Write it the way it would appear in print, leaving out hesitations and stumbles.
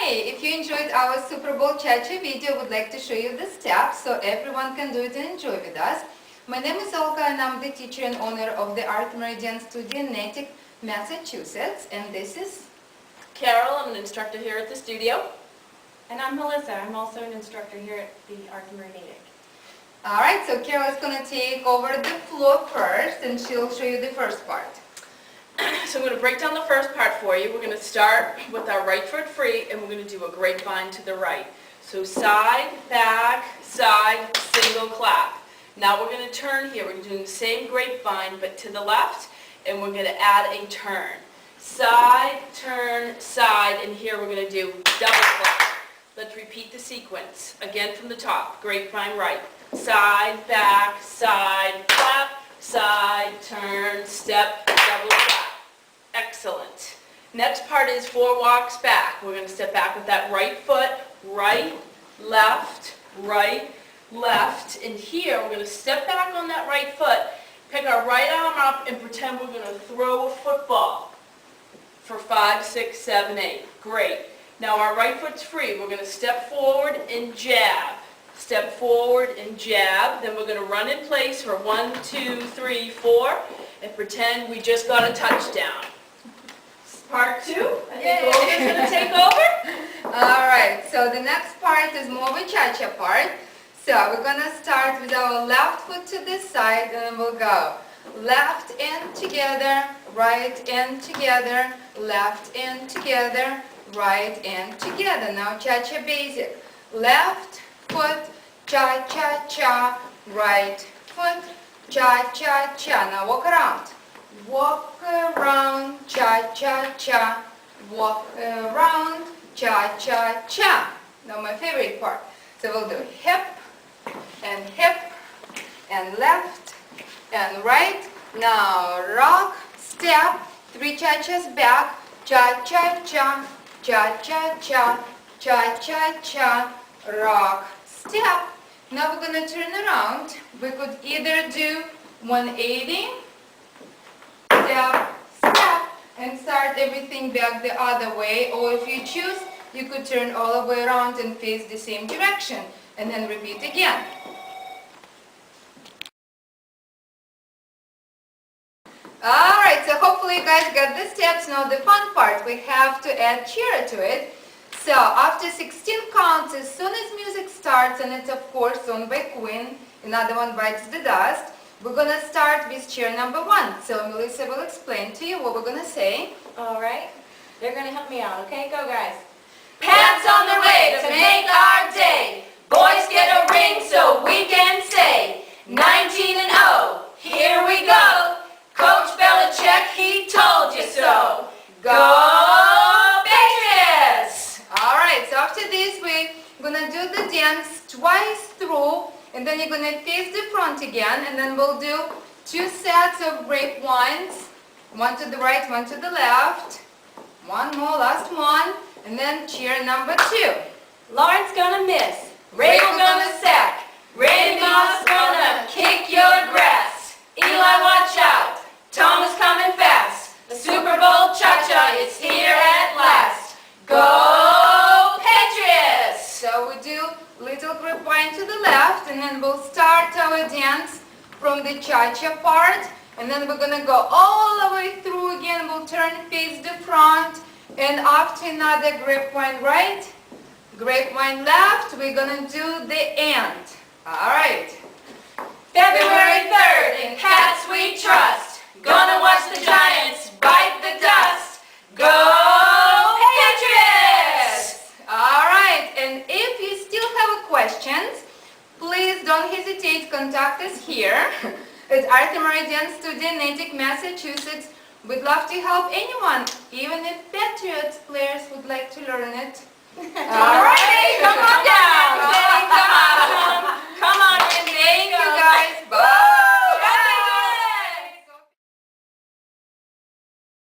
Hi! If you enjoyed our Super Bowl Cha-Cha video, I would like to show you the steps so everyone can do it and enjoy with us. My name is Olga and I'm the teacher and owner of the Art Meridian Studio in Natick, Massachusetts. And this is Carol, I'm an instructor here at the studio. And I'm Melissa. I'm also an instructor here at the Art Meridian. Alright, so Carol is going to take over the floor first and she'll show you the first part. So I'm going to break down the first part for you. We're going to start with our right foot free and we're going to do a grapevine to the right. So side, back, side, single clap. Now we're going to turn here. We're doing the same grapevine but to the left and we're going to add a turn. Side, turn, side, and here we're going to do double clap. Let's repeat the sequence. Again from the top. Grapevine right. Side, back, side, clap, side, turn, step, double clap. Excellent. Next part is 4 walks back. We're going to step back with that right foot, right, left, and here we're going to step back on that right foot, pick our right arm up and pretend we're going to throw a football for 5, 6, 7, 8. Great. Now our right foot's free. We're going to step forward and jab. Step forward and jab. Then we're going to run in place for 1, 2, 3, 4 and pretend we just got a touchdown. Part 2. I think Olga's going to take over. Alright, so the next part is more of a cha-cha part. So we're going to start with our left foot to this side and then we'll go left and together, right and together, left and together, right and together. Now cha-cha basic. Left foot, cha-cha-cha, right foot, cha-cha-cha. Now walk around. Walk around, cha-cha-cha, walk around, cha-cha-cha. Now my favorite part. So we'll do hip and left and right. Now rock, step, 3 cha-chas back, cha-cha-cha, cha-cha-cha, cha-cha-cha, rock, step. Now we're going to turn around. We could either do 180, step, step, and start everything back the other way, or if you choose, you could turn all the way around and face the same direction, and then repeat again. Alright, so hopefully you guys got the steps. Now the fun part, we have to add cheer to it. So after 16 counts, as soon as music starts, and it's of course sung by Queen, Another One Bites the Dust, we're going to start with cheer number 1. So Melissa will explain to you what we're going to say. All right. They're going to help me out. Okay, go guys. Pats on the way to make our day. Boys get a ring so we can say 19-0. Here we go. Coach Belichick, he told you so. Go Patriots! Alright, so after this we're going to do the dance twice through, and then you're going to face the front again, and then we'll do 2 sets of grapevines, 1 to the right, 1 to the left, 1 more, last one, and then cheer number 2. Lauren's going to miss. Rabel gonna sack. Randy Moss gonna kick your grass. Eli, watch out. Tom is coming fast. The Super Bowl Cha-Cha is here at last. Go Patriots! So we do little grapevine to the left, and then we'll start our dance from the cha-cha part, and then we're going to go all the way through again. We'll turn face the front, and after another grapevine right, grapevine left, we're going to do the end. Alright. February 3rd, in Pats we trust. Gonna watch the Giants bite the dust. Go Patriots! Alright, and if you still have questions, please don't hesitate to contact us here at Art Meridian Studio in Natick, Massachusetts. We'd love to help anyone, even if Patriots players would like to learn it.